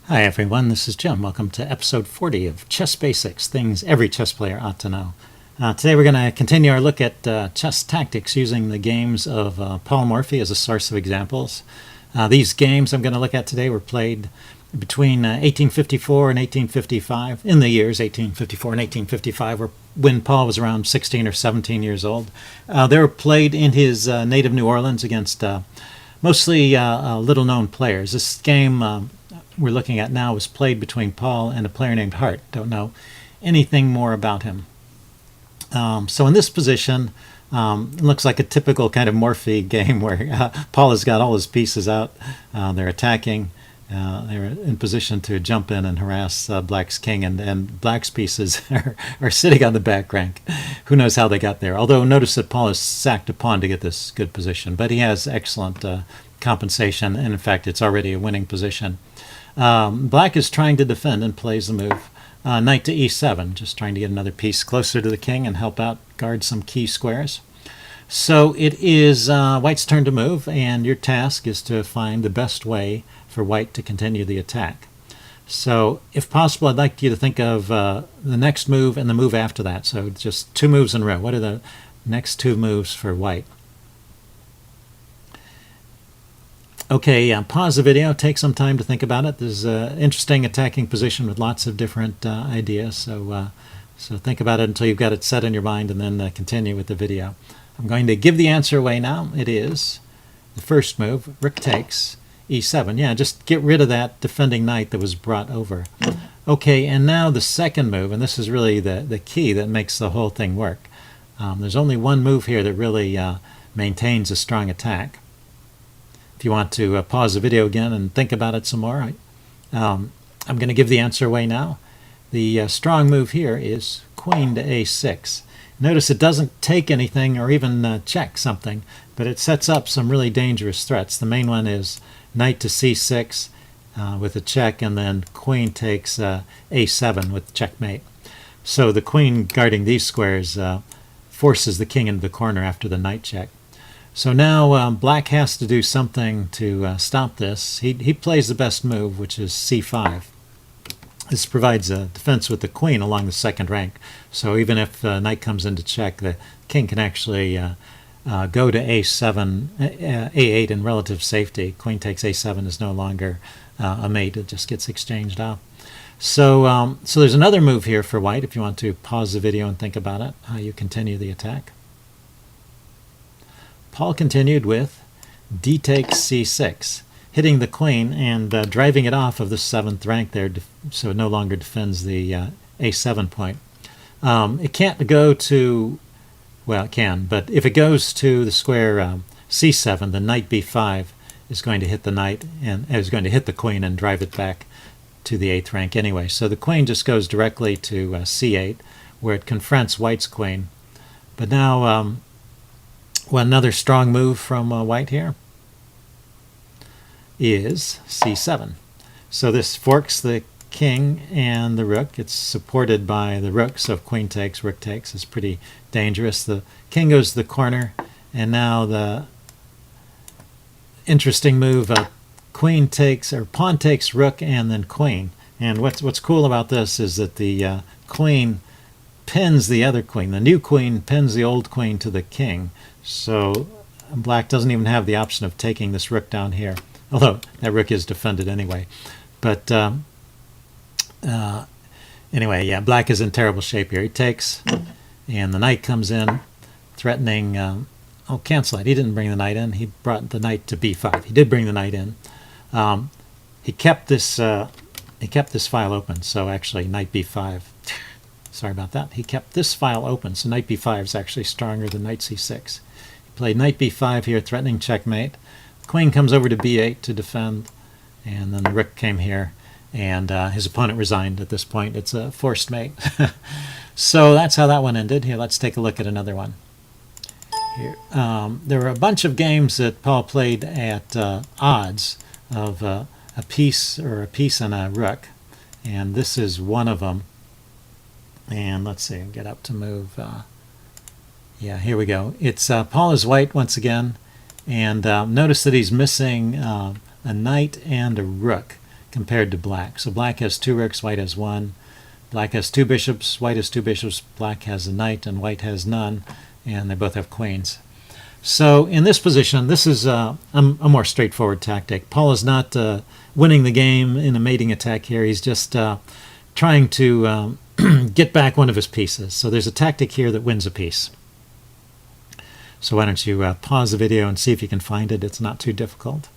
Hi everyone, this is Jim. Welcome to episode 40 of Chess Basics, things every chess player ought to know. Today we're going to continue our look at chess tactics using the games of Paul Morphy as a source of examples. These games I'm going to look at today were played between 1854 and 1855, in the years 1854 and 1855, when Paul was around 16 or 17 years old. They were played in his native New Orleans against mostly little-known players. This game we're looking at now was played between Paul and a player named Hart. Don't know anything more about him. So in this position, it looks like a typical kind of Morphy game where Paul has got all his pieces out. They're attacking. They're in position to jump in and harass Black's king, and Black's pieces are sitting on the back rank. Who knows how they got there? Although notice that Paul has sacked a pawn to get this good position, but he has excellent compensation, and in fact it's already a winning position. Black is trying to defend and plays the move knight to e7, just trying to get another piece closer to the king and help out guard some key squares. So it is White's turn to move, and your task is to find the best way for White to continue the attack. So if possible, I'd like you to think of the next move and the move after that. So just two moves in a row. What are the next two moves for White? Okay, pause the video, take some time to think about it. This is an interesting attacking position with lots of different ideas, so think about it until you've got it set in your mind, and then continue with the video. I'm going to give the answer away now. It is the first move, rook takes e7. Yeah, just get rid of that defending knight that was brought over. Okay, and now the second move, and this is really the key that makes the whole thing work. There's only one move here that really maintains a strong attack. If you want to pause the video again and think about it some more, I'm going to give the answer away now. The strong move here is queen to a6. Notice it doesn't take anything or even check something, but it sets up some really dangerous threats. The main one is knight to c6 with a check, and then queen takes a7 with checkmate. So the queen guarding these squares forces the king into the corner after the knight check. So now Black has to do something to stop this. He plays the best move, which is c5. This provides a defense with the queen along the second rank. So even if knight comes into check, the king can actually go to a7, a8 in relative safety. Queen takes a7 is no longer a mate. It just gets exchanged off. So there's another move here for White, if you want to pause the video and think about it, how you continue the attack. Paul continued with d takes c6, hitting the queen and driving it off of the 7th rank there, so it no longer defends the a7 point. It can't go to, well, it can, but if it goes to the square c7, the knight b5 is going to hit the knight and is going to hit the queen and drive it back to the 8th rank anyway. So the queen just goes directly to c8, where it confronts White's queen. But now well, another strong move from White here is c7. So this forks the king and the rook. It's supported by the rook, so if queen takes, rook takes, it's pretty dangerous. The king goes to the corner, and now the interesting move, queen takes, or pawn takes rook and then queen. And what's cool about this is that the queen pins the other queen. The new queen pins the old queen to the king. So Black doesn't even have the option of taking this rook down here, although that rook is defended anyway. But anyway, yeah, Black is in terrible shape here. He takes, and the knight comes in, threatening. Oh, cancel it. He didn't bring the knight in. He brought the knight to b5. He did bring the knight in. He kept this file open. So actually, knight b5. Sorry about that. He kept this file open, so knight b5 is actually stronger than knight c6. He played knight b5 here, threatening checkmate. Queen comes over to b8 to defend, and then the rook came here, and his opponent resigned at this point. It's a forced mate. So that's how that one ended. Here, let's take a look at another one. Here, there were a bunch of games that Paul played at odds of a piece and a rook, and this is one of them. And let's see, get up to move. Yeah, here we go. It's Paul is White once again, and notice that he's missing a knight and a rook. compared to black. So black has 2 rooks, white has 1. Black has 2 bishops, white has 2 bishops, black has a knight, and white has none, and they both have queens. So in this position, this is a more straightforward tactic. Paul is not winning the game in a mating attack here. He's just trying to get back one of his pieces. So there's a tactic here that wins a piece. So why don't you pause the video and see if you can find it. It's not too difficult.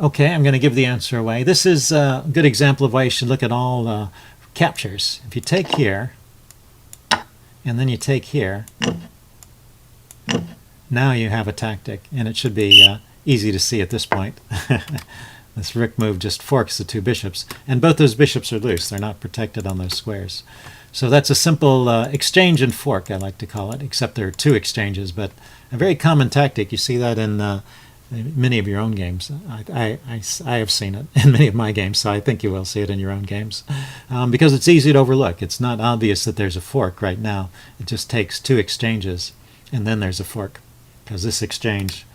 Okay, I'm going to give the answer away. This is a good example of why you should look at all captures. If you take here, and then you take here, now you have a tactic, and it should be easy to see at this point. This rook move just forks the 2 bishops, and both those bishops are loose. They're not protected on those squares. So that's a simple exchange and fork, I like to call it, except there are 2 exchanges, but a very common tactic. You see that in many of your own games. I have seen it in many of my games, so I think you will see it in your own games. Because it's easy to overlook. It's not obvious that there's a fork right now. It just takes 2 exchanges, and then there's a fork. Because this exchange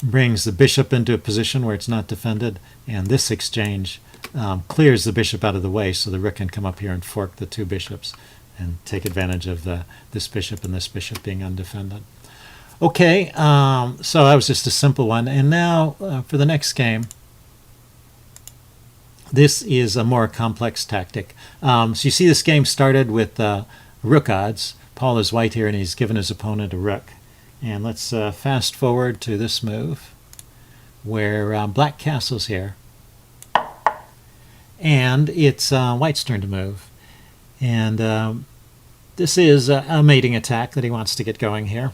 brings the bishop into a position where it's not defended, and this exchange clears the bishop out of the way, so the rook can come up here and fork the 2 bishops and take advantage of this bishop and this bishop being undefended. Okay, so that was just a simple one. And now for the next game, this is a more complex tactic. So you see this game started with rook odds. Paul is white here, and he's given his opponent a rook. And let's fast forward to this move, where black castles here. And it's white's turn to move. And this is a mating attack that he wants to get going here.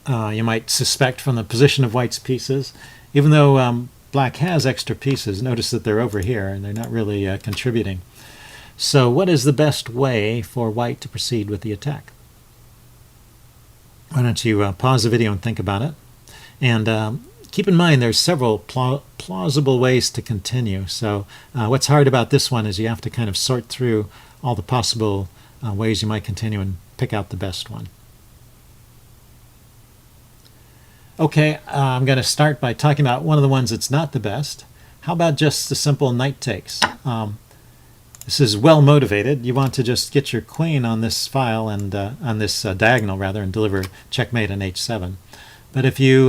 You might suspect from the position of white's pieces, even though black has extra pieces, notice that they're over here and they're not really contributing. So what is the best way for white to proceed with the attack? Why don't you pause the video and think about it. And keep in mind there's several plausible ways to continue. So what's hard about this one is you have to kind of sort through all the possible ways you might continue and pick out the best one. Okay, I'm going to start by talking about one of the ones that's not the best. How about just the simple knight takes? This is well motivated. You want to just get your queen on this file and on this diagonal rather, and deliver checkmate on h7. But if you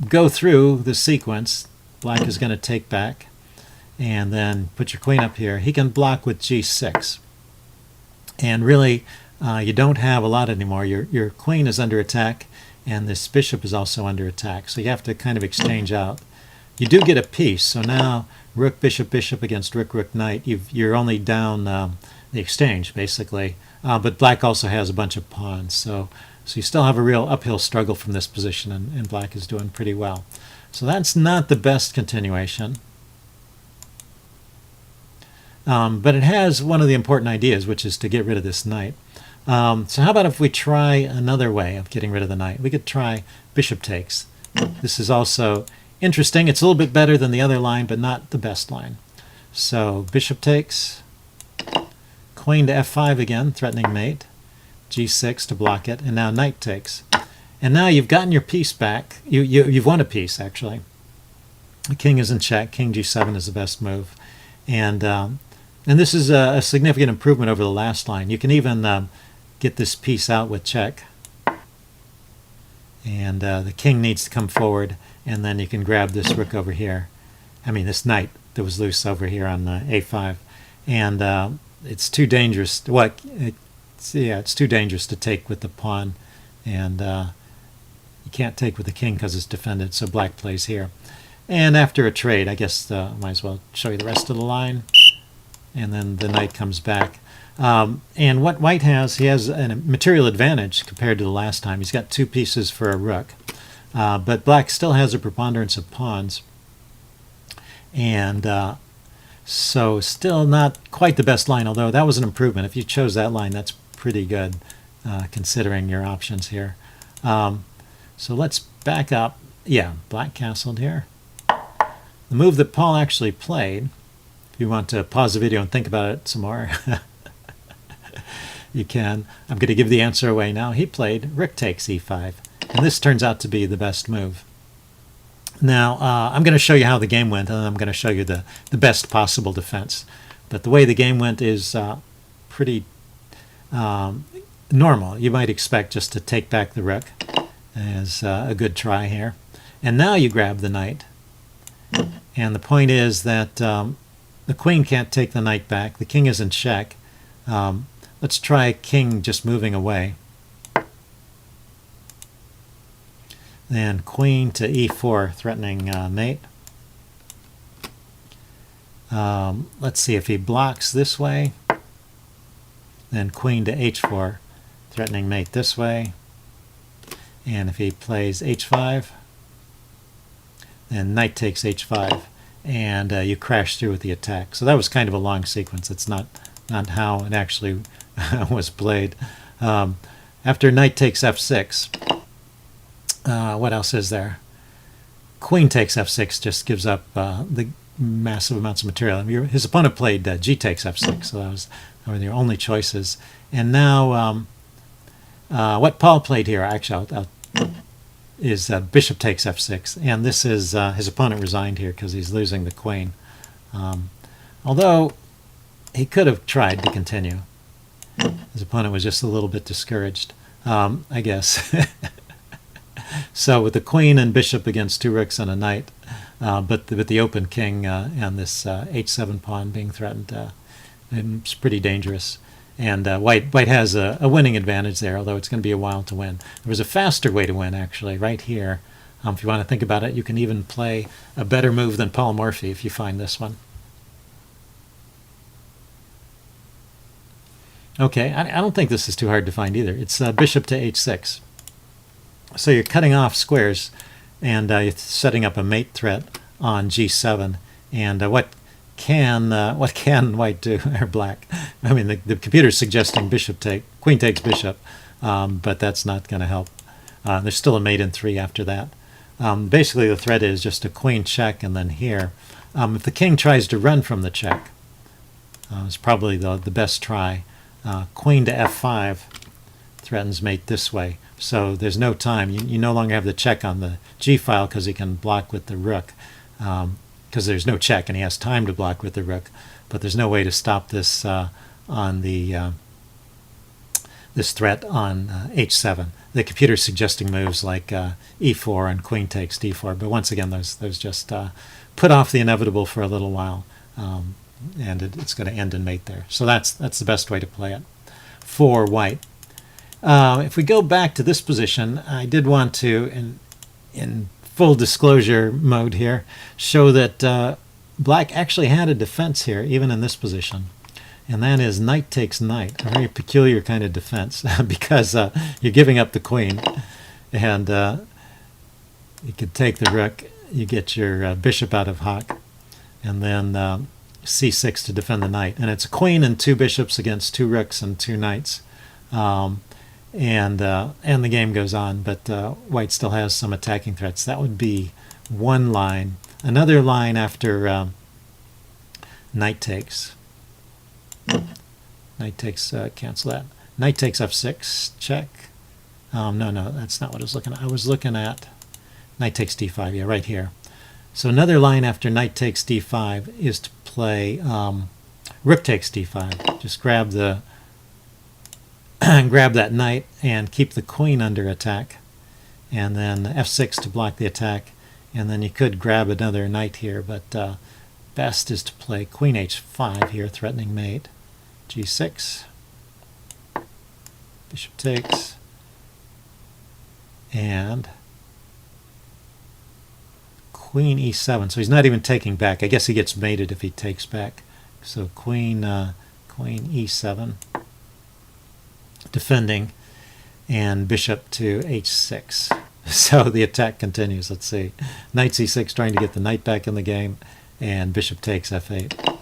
go through the sequence, black is going to take back and then put your queen up here. He can block with g6. And really, you don't have a lot anymore. Your queen is under attack, and this bishop is also under attack. So you have to kind of exchange out. You do get a piece, so now rook, bishop, bishop against rook, rook, knight. You're only down the exchange, basically. But black also has a bunch of pawns, so you still have a real uphill struggle from this position, and black is doing pretty well. So that's not the best continuation. But it has one of the important ideas, which is to get rid of this knight. So how about if we try another way of getting rid of the knight? We could try bishop takes. This is also interesting. It's a little bit better than the other line, but not the best line. So bishop takes, queen to f5 again, threatening mate, g6 to block it, and now knight takes. And now you've gotten your piece back. You've won a piece, actually. The king is in check. King g7 is the best move. And this is a significant improvement over the last line. You can even get this piece out with check. And the king needs to come forward, and then you can grab this rook over here. I mean, this knight that was loose over here on a5. And it's too dangerous. It's too dangerous to take with the pawn. And you can't take with the king because it's defended, so black plays here. And after a trade, I guess might as well show you the rest of the line. And then the knight comes back. And what white has, he has a material advantage compared to the last time. He's got 2 pieces for a rook. But black still has a preponderance of pawns. And so still not quite the best line, although that was an improvement. If you chose that line, that's pretty good considering your options here. So let's back up. Yeah, black castled here. The move that Paul actually played, if you want to pause the video and think about it some more, you can. I'm going to give the answer away now. He played rook takes e5, and this turns out to be the best move. Now, I'm going to show you how the game went, and then I'm going to show you the best possible defense. But the way the game went is pretty normal. You might expect just to take back the rook as a good try here. And now you grab the knight. And the point is that the queen can't take the knight back. The king is in check. Let's try king just moving away. Then queen to e4, threatening mate. Let's see if he blocks this way. Then queen to h4, threatening mate this way. And if he plays h5, then knight takes h5, and you crash through with the attack. So that was kind of a long sequence. It's not how it actually was played. After knight takes f6, what else is there? Queen takes f6 just gives up the massive amounts of material. His opponent played g takes f6, so those were their only choices. And now what Paul played here, actually, is bishop takes f6, and this is his opponent resigned here because he's losing the queen. Although he could have tried to continue. His opponent was just a little bit discouraged, I guess. So with the queen and bishop against two rooks and a knight, but with the open king and this h7 pawn being threatened, it's pretty dangerous. And white has a winning advantage there, although it's going to be a while to win. There was a faster way to win, actually, right here. If you want to think about it, you can even play a better move than Paul Morphy if you find this one. Okay, I don't think this is too hard to find either. It's bishop to h6. So you're cutting off squares, and you're setting up a mate threat on g7. And what can white do, or black? I mean, the computer's suggesting queen takes bishop, but that's not going to help. There's still a mate in 3 after that. Basically, the threat is just a queen check, and then here. If the king tries to run from the check, it's probably the best try. Queen to f5 threatens mate this way. So there's no time. You no longer have the check on the g file because he can block with the rook. Because there's no check and he has time to block with the rook, but there's no way to stop this on the this threat on h7. The computer's suggesting moves like e4 and queen takes d4, but once again, those just put off the inevitable for a little while, and it's going to end in mate there. So that's the best way to play it for white. If we go back to this position, I did want to, in full disclosure mode here, show that black actually had a defense here, even in this position. And that is knight takes knight, a very peculiar kind of defense, because you're giving up the queen, and you could take the rook, you get your bishop out of hock, and then c6 to defend the knight. And it's a queen and 2 bishops against 2 rooks and 2 knights. And the game goes on, but white still has some attacking threats. That would be one line. Another line after knight takes. Knight takes, cancel that. Knight takes f6, check. No, that's not what I was looking at. I was looking at knight takes d5, yeah, right here. So another line after knight takes d5 is to play rook takes d5. Just grab the grab that knight and keep the queen under attack, and then f6 to block the attack, and then you could grab another knight here, but best is to play queen h5 here, threatening mate, g6, bishop takes, and queen e7. So he's not even taking back. I guess he gets mated if he takes back. So queen e7. Defending, and bishop to h6. So the attack continues. Let's see. Knight c6 trying to get the knight back in the game, and bishop takes f8.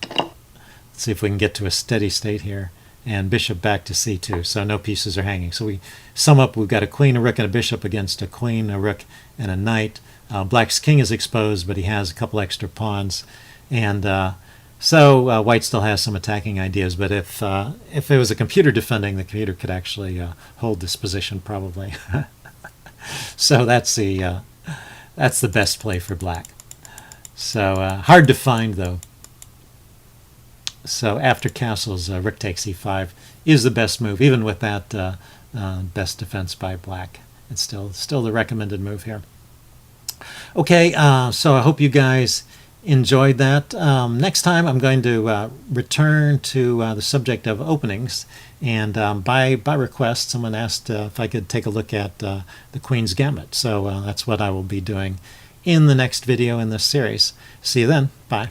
Let's see if we can get to a steady state here, and bishop back to c2. So no pieces are hanging. So we sum up, we've got a queen, a rook, and a bishop against a queen, a rook, and a knight. Black's king is exposed, but he has a couple extra pawns, and so white still has some attacking ideas, but if it was a computer defending, the computer could actually hold this position probably. So that's the best play for black. So hard to find though. So after castles, rook takes e5 is the best move, even with that best defense by black. It's still the recommended move here. Okay, so I hope you guys enjoyed that. Next time I'm going to return to the subject of openings, and by request someone asked if I could take a look at the Queen's Gambit. So that's what I will be doing in the next video in this series. See you then. Bye.